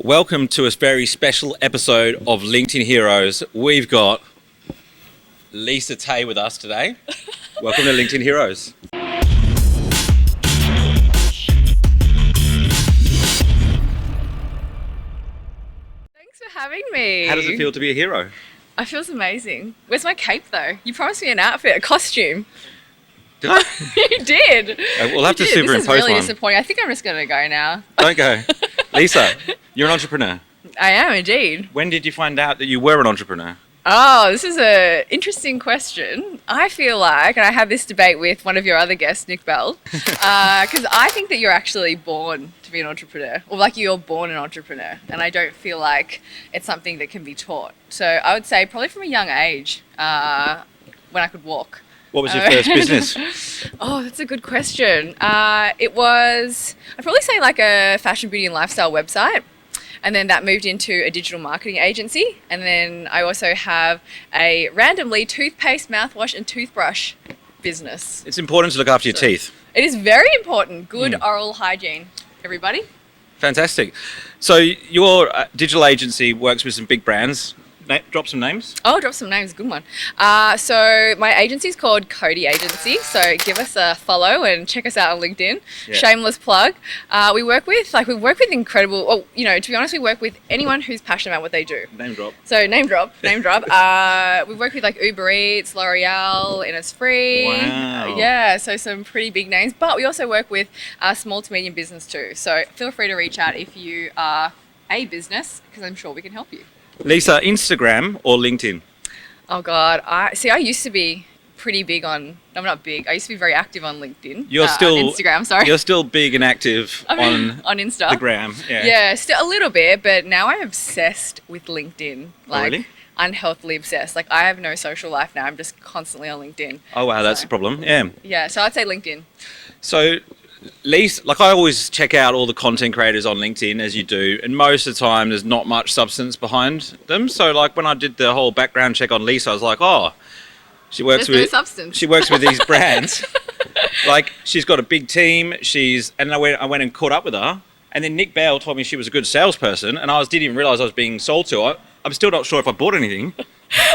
Welcome to a very special episode of LinkedIn Heroes. We've got Lisa Tay with us today. Welcome to LinkedIn Heroes. Thanks for having me. How does it feel to be a hero? It feels amazing. Where's my cape though? You promised me an outfit, a costume. Did I? You did. We'll have to superimpose This is really one. disappointing. I think I'm just going to go now. Don't go. Lisa, you're an entrepreneur. I am indeed. When did you find out that you were an entrepreneur? Oh, this is an interesting question. I feel like, and I had this debate with one of your other guests, Nick Bell, because I think that you're actually born to be an entrepreneur, or like you're born an entrepreneur, and I don't feel like it's something that can be taught. So I would say probably from a young age, when I could walk. What was your first business? Oh, that's a good question. It was, I'd probably say like a fashion, beauty and lifestyle website. And then that moved into a digital marketing agency. And then I also have a randomly toothpaste, mouthwash and toothbrush business. It's important to look after your teeth. It is very important. Good oral hygiene, everybody. Fantastic. So your digital agency works with some big brands. Drop some names. Oh, drop some names. Good one. So my agency is called CODI Agency. So give us a follow and check us out on LinkedIn. Yeah. Shameless plug. We work with incredible. Oh, to be honest, we work with anyone who's passionate about what they do. Name drop. So name drop. We work with like Uber Eats, L'Oreal, Innisfree. Wow. Yeah. So some pretty big names. But we also work with small to medium business too. So feel free to reach out if you are a business, because I'm sure we can help you. Lisa, Instagram or LinkedIn? Oh God, I used to be pretty big on. I'm not big. I used to be very active on LinkedIn. You're still on Instagram. Sorry, you're still big and active on Insta. The gram. Yeah. Yeah, still a little bit, but now I'm obsessed with LinkedIn. Like, really? Unhealthily obsessed. Like I have no social life now. I'm just constantly on LinkedIn. Oh wow, that's a problem. Yeah. Yeah, so I'd say LinkedIn. So, Lisa, like I always check out all the content creators on LinkedIn, as you do, and most of the time there's not much substance behind them. So like when I did the whole background check on Lisa, I was like, oh, she works There's no substance. She works with these brands. Like she's got a big team. And I went and caught up with her, and then Nick Bell told me she was a good salesperson, and didn't even realize I was being sold to. I'm still not sure if I bought anything.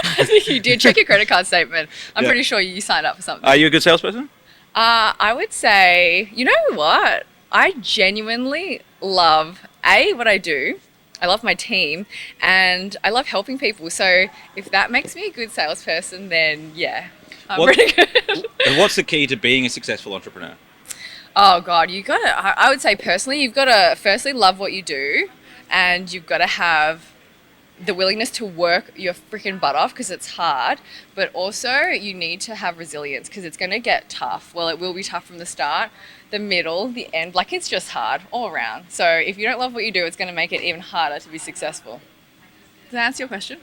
I think you did. Check your credit card statement. I'm pretty sure you signed up for something. Are you a good salesperson? I would say, you know what? I genuinely love, what I do. I love my team and I love helping people. So if that makes me a good salesperson, then yeah, I'm pretty good. And what's the key to being a successful entrepreneur? Oh God, I would say personally, you've got to firstly love what you do, and you've got to have the willingness to work your freaking butt off because it's hard, but also you need to have resilience because it's going to get tough. Well, it will be tough from the start, the middle, the end. Like it's just hard all around. So if you don't love what you do, it's going to make it even harder to be successful. Does that answer your question?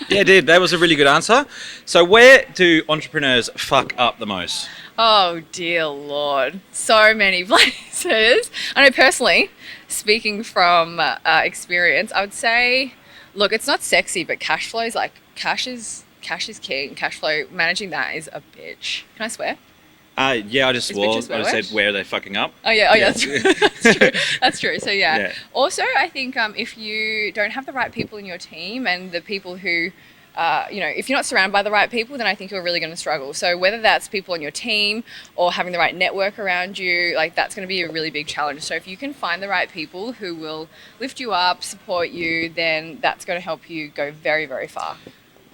Yeah, it did. That was a really good answer. So where do entrepreneurs fuck up the most? Oh dear Lord, so many places. I know personally, speaking from experience, I would say, look, it's not sexy, but cash flow is like, cash is king. Cash flow, managing that is a bitch. Can I swear? Yeah, I just swore. I just said, where are they fucking up? Oh yeah, that's true. That's true. That's true. So yeah. Also, I think if you don't have the right people in your team and the people who, if you're not surrounded by the right people, then I think you're really going to struggle. So whether that's people on your team or having the right network around you, like that's going to be a really big challenge. So if you can find the right people who will lift you up, support you, then that's going to help you go very, very far.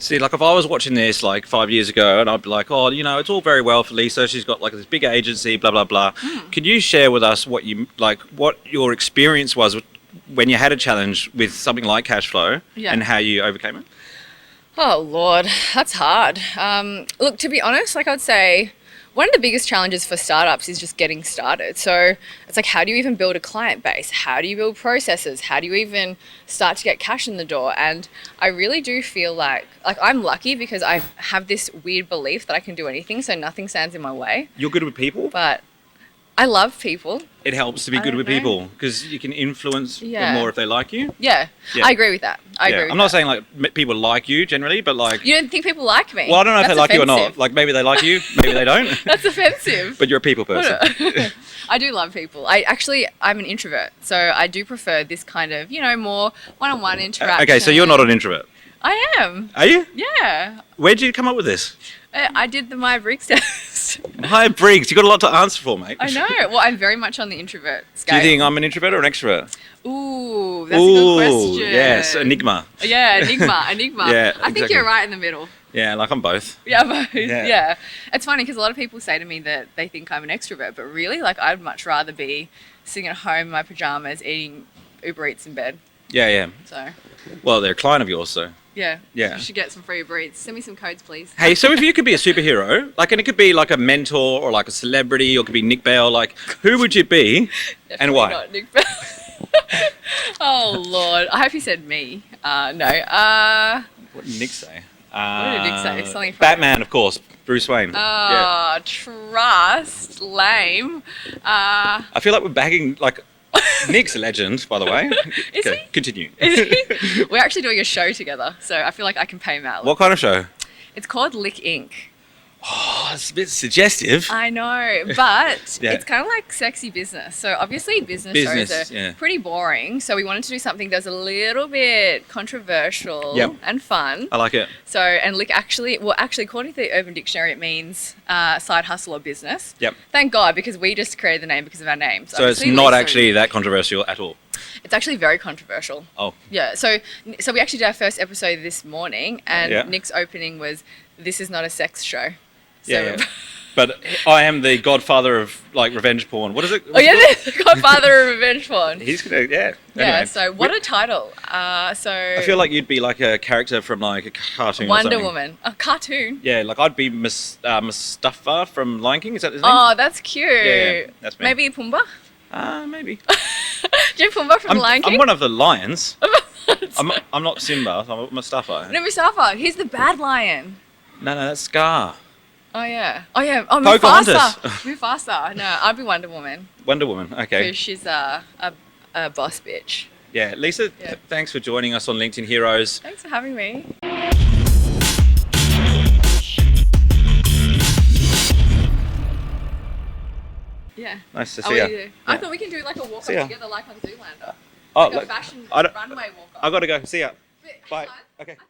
See, like if I was watching this like 5 years ago and I'd be like, oh, it's all very well for Lisa. She's got like this big agency, blah, blah, blah. Can you share with us what your experience was when you had a challenge with something like cash flow and how you overcame it? Oh, Lord, that's hard. Look, to be honest, like I'd say one of the biggest challenges for startups is just getting started. So it's like, how do you even build a client base? How do you build processes? How do you even start to get cash in the door? And I really do feel like I'm lucky because I have this weird belief that I can do anything, so nothing stands in my way. You're good with people? But I love people. It helps to be good with people because you can influence them more if they like you. Yeah. I agree with that. I agree with I'm not saying like people like you generally, but like... You don't think people like me? Well, I don't know if they like you or not. Like maybe they like you, maybe they don't. That's offensive. But you're a people person. I do love people. I'm an introvert, so I do prefer this kind of, more one-on-one interaction. Okay, so you're not an introvert. I am. Are you? Yeah. Where did you come up with this? I did the Myers-Briggs test. Myers-Briggs, you got a lot to answer for, mate. I know. Well, I'm very much on the introvert Do scale. you think I'm an introvert or an extrovert? Ooh, that's a good question. Yes, enigma. Yeah, enigma. Yeah, I think exactly. you're right in the middle. Yeah, like I'm both. Yeah, both. Yeah. Yeah. It's funny because a lot of people say to me that they think I'm an extrovert, but really, like, I'd much rather be sitting at home in my pajamas eating Uber Eats in bed. Yeah. So, Well, they're a client of yours, so. yeah. Yeah. You should get some free Uber Eats. Send me some codes, please. Hey, so if you could be a superhero, and it could be like a mentor or like a celebrity, or it could be Nick Bale, who would you be and why? Not Nick Bell. Oh, Lord. I hope he said me. No. What did Nick say? What did Nick say? Something from Batman, of course. Bruce Wayne. Yeah. Trust. Lame. I feel like we're bagging, Nick's a legend, by the way. Is Okay, he? continue. Is he? We're actually doing a show together, so I feel like I can pay him out. What kind of show? It's called Lick Inc. Oh, it's a bit suggestive. I know, but Yeah. it's kind of like sexy business. So obviously business shows are yeah. pretty boring. So we wanted to do something that was a little bit controversial Yep. and fun. I like it. So, and Lick actually, according to the Urban Dictionary, it means side hustle or business. Yep. Thank God, because we just created the name because of our names. So it's not actually that controversial at all. It's actually very controversial. Oh. Yeah. So we actually did our first episode this morning, and Yeah. Nick's opening was, "This is not a sex show." So Yeah. But I am the godfather of revenge porn. What is it? Oh yeah, the Godfather of Revenge Porn. He's gonna Yeah. Anyway, So what a title. I feel like you'd be like a character from a cartoon. or Wonder something. Woman, a cartoon. Yeah, I'd be Mustafa from Lion King. Is that his name? Oh, that's cute. Yeah, that's me. Maybe Pumbaa. Maybe. Do you Pumbaa from Lion King? I'm one of the lions. I'm not Simba. I'm Mustafa. No, Mustafa. He's the bad lion. No, that's Scar. Oh yeah. Oh Pocahontas. Mufasa. Mufasa. No, I'd be Wonder Woman. Wonder Woman. Okay. Because she's a boss bitch. Yeah, Lisa. Yeah. Thanks for joining us on LinkedIn Heroes. Thanks for having me. Yeah. Nice to Oh, see what you. do you do? I thought we can do like a walk See ya. up together, like on Zoolander. Oh, Like a fashion I don't- runway walk up. I gotta go. See ya. But hang Bye. on. Okay. I thought